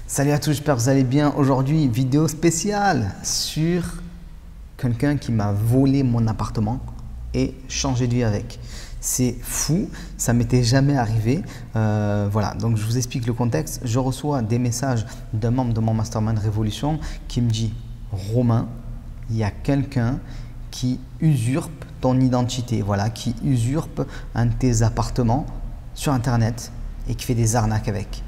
Salut à tous, j'espère que vous allez bien. Aujourd'hui, vidéo spéciale sur quelqu'un qui m'a volé mon appartement et changé de vie avec. C'est fou, ça m'était jamais arrivé. Voilà, donc je vous explique le contexte. Je reçois des messages d'un membre de mon Mastermind Révolution qui me dit « Romain, il y a quelqu'un qui usurpe ton identité, voilà, qui usurpe un de tes appartements sur Internet et qui fait des arnaques avec. »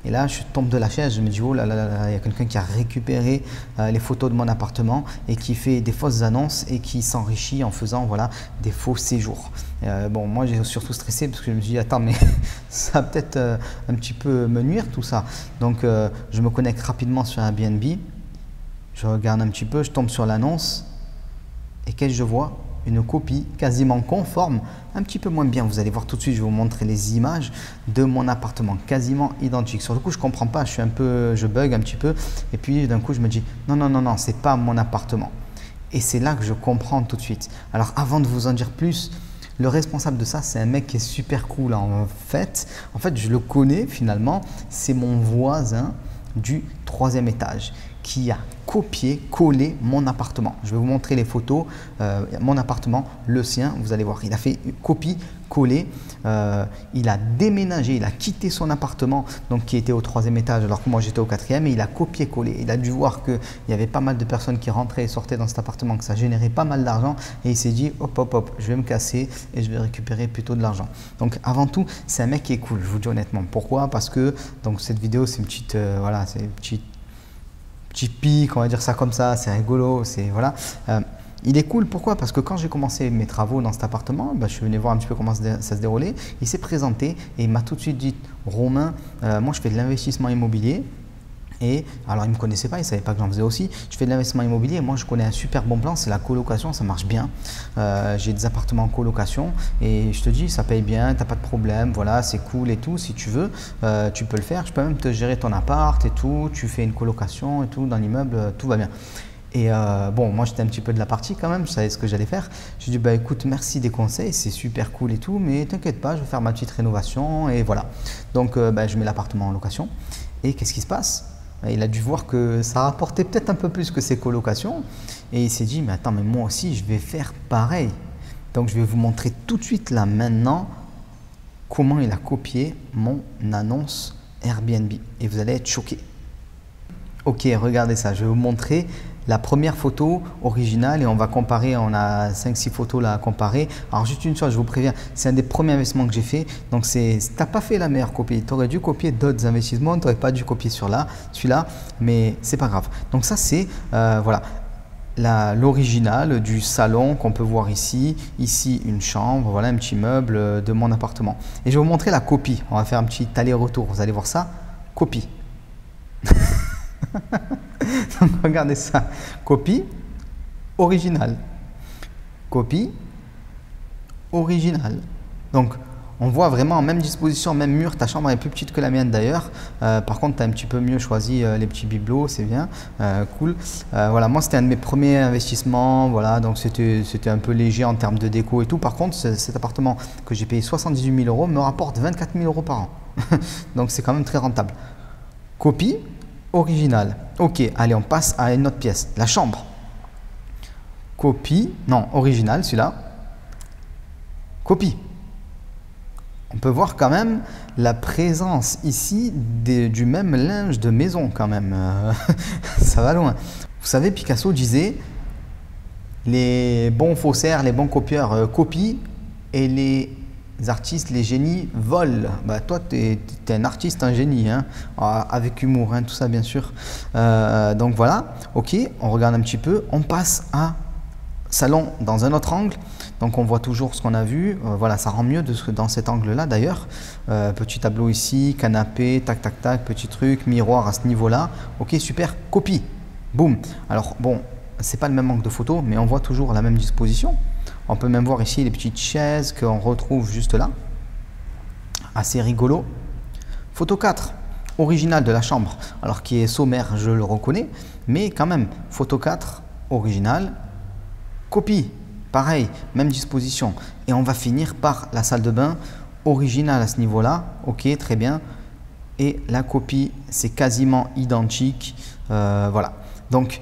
Et là, je tombe de la chaise, je me dis, oh là là là, il y a quelqu'un qui a récupéré les photos de mon appartement et qui fait des fausses annonces et qui s'enrichit en faisant voilà, des faux séjours. Bon, moi, j'ai surtout stressé parce que je me suis dit, attends, mais ça va peut-être un petit peu me nuire tout ça. Donc, je me connecte rapidement sur Airbnb, je regarde un petit peu, je tombe sur l'annonce et qu'est-ce que je vois? Une copie quasiment conforme, un petit peu moins bien. Vous allez voir tout de suite, je vais vous montrer les images de mon appartement, quasiment identique. Sur le coup, je ne comprends pas, je bug un petit peu. Et puis d'un coup, je me dis, non, non, non, non, ce n'est pas mon appartement. Et c'est là que je comprends tout de suite. Alors avant de vous en dire plus, le responsable de ça, c'est un mec qui est super cool en fait. En fait, je le connais finalement, c'est mon voisin du 3e étage qui a copié-collé mon appartement. Je vais vous montrer les photos. Mon appartement, le sien, vous allez voir, il a fait copie-coller. Il a déménagé, il a quitté son appartement donc qui était au 3e étage alors que moi j'étais au 4e et il a copié-collé. Il a dû voir qu'il y avait pas mal de personnes qui rentraient et sortaient dans cet appartement, que ça générait pas mal d'argent et il s'est dit hop hop hop, je vais me casser et je vais récupérer plutôt de l'argent. Donc avant tout, c'est un mec qui est cool, je vous dis honnêtement. Pourquoi? Parce que donc cette vidéo c'est une petite voilà, c'est une petite pic, on va dire ça comme ça, c'est rigolo, c'est voilà. Il est cool, pourquoi? Parce que quand j'ai commencé mes travaux dans cet appartement, je suis venu voir un petit peu comment ça se déroulait. Il s'est présenté et il m'a tout de suite dit « Romain, moi je fais de l'investissement immobilier ». Et alors, il ne me connaissait pas, il ne savait pas que j'en faisais aussi. Je fais de l'investissement immobilier et moi, je connais un super bon plan, c'est la colocation, ça marche bien. J'ai des appartements en colocation et je te dis, ça paye bien, tu n'as pas de problème, voilà, c'est cool et tout. Si tu veux, tu peux le faire. Je peux même te gérer ton appart et tout. Tu fais une colocation et tout dans l'immeuble, tout va bien. Et bon, moi j'étais un petit peu de la partie quand même, je savais ce que j'allais faire. Je lui ai dit, bah écoute, merci des conseils, c'est super cool et tout, mais t'inquiète pas, je vais faire ma petite rénovation et voilà. Donc, je mets l'appartement en location et qu'est-ce qui se passe? Il a dû voir que ça rapportait peut-être un peu plus que ses colocations et il s'est dit mais attends, mais moi aussi je vais faire pareil. Donc je vais vous montrer tout de suite là maintenant comment il a copié mon annonce Airbnb et vous allez être choqués. Ok, regardez ça, je vais vous montrer la première photo originale et on va comparer, on a 5-6 photos là à comparer. Alors juste une chose, je vous préviens, c'est un des premiers investissements que j'ai fait, donc tu n'as pas fait la meilleure copie, tu aurais dû copier d'autres investissements, tu n'aurais pas dû copier sur celui-là, mais c'est pas grave. Donc ça c'est voilà l'original du salon qu'on peut voir ici, une chambre, voilà un petit meuble de mon appartement. Et je vais vous montrer la copie, on va faire un petit aller-retour, vous allez voir ça, copie. Donc regardez ça, copie, original, copie, original. Donc on voit vraiment en même disposition, même mur, ta chambre est plus petite que la mienne d'ailleurs. Par contre, tu as un petit peu mieux choisi les petits bibelots, c'est bien, cool. Voilà, moi c'était un de mes premiers investissements, voilà, donc c'était un peu léger en termes de déco et tout. Par contre, cet appartement que j'ai payé 78 000 € me rapporte 24 000 € par an. Donc c'est quand même très rentable. Copie, original. Ok, allez, on passe à une autre pièce. La chambre. Copie. Non, original, celui-là. Copie. On peut voir quand même la présence ici du même linge de maison quand même. Ça va loin. Vous savez, Picasso disait les bons faussaires, les bons copieurs copient et les artistes, les génies volent. Bah, toi, tu es un artiste, un génie, hein, avec humour, hein, tout ça bien sûr. Donc voilà, ok, on regarde un petit peu, on passe à salon dans un autre angle. Donc on voit toujours ce qu'on a vu, voilà, ça rend mieux dans cet angle-là d'ailleurs. Petit tableau ici, canapé, tac, tac, tac, petit truc, miroir à ce niveau-là. Ok, super, copie, boum. Alors bon, c'est pas le même angle de photo, mais on voit toujours la même disposition. On peut même voir ici les petites chaises qu'on retrouve juste là. Assez rigolo. Photo 4, original de la chambre. Alors qui est sommaire, je le reconnais. Mais quand même, photo 4, original. Copie, pareil, même disposition. Et on va finir par la salle de bain, original à ce niveau-là. Ok, très bien. et la copie, c'est quasiment identique. Voilà. Donc,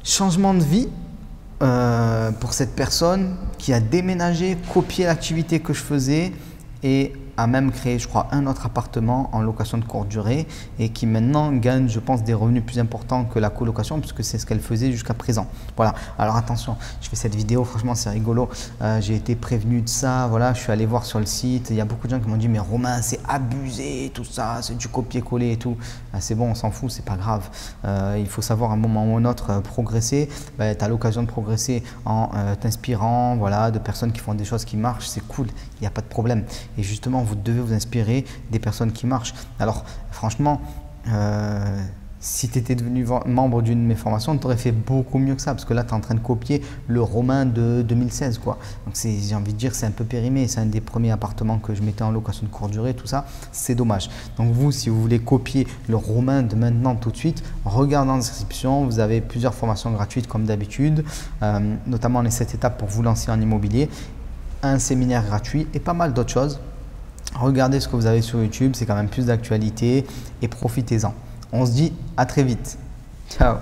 changement de vie pour cette personne qui a déménagé, copié l'activité que je faisais et a même créé, je crois, un autre appartement en location de courte durée et qui maintenant gagne, je pense, des revenus plus importants que la colocation puisque c'est ce qu'elle faisait jusqu'à présent. Voilà. Alors attention, je fais cette vidéo, franchement, c'est rigolo. J'ai été prévenu de ça. Voilà, je suis allé voir sur le site. Il y a beaucoup de gens qui m'ont dit, mais Romain, c'est abusé, tout ça, c'est du copier-coller et tout. C'est bon, on s'en fout, c'est pas grave. Il faut savoir à un moment ou un autre progresser. Tu as l'occasion de progresser en t'inspirant, voilà, de personnes qui font des choses qui marchent. C'est cool, il n'y a pas de problème. Et justement, vous devez vous inspirer des personnes qui marchent. Alors, franchement, si tu étais devenu membre d'une de mes formations, tu aurais fait beaucoup mieux que ça parce que là, tu es en train de copier le Romain de 2016, quoi. Donc, j'ai envie de dire, c'est un peu périmé. C'est un des premiers appartements que je mettais en location de courte durée, tout ça. C'est dommage. Donc, vous, si vous voulez copier le Romain de maintenant tout de suite, regardez en description. Vous avez plusieurs formations gratuites comme d'habitude, notamment les 7 étapes pour vous lancer en immobilier, un séminaire gratuit et pas mal d'autres choses. Regardez ce que vous avez sur YouTube, c'est quand même plus d'actualité et profitez-en. On se dit à très vite. Ciao.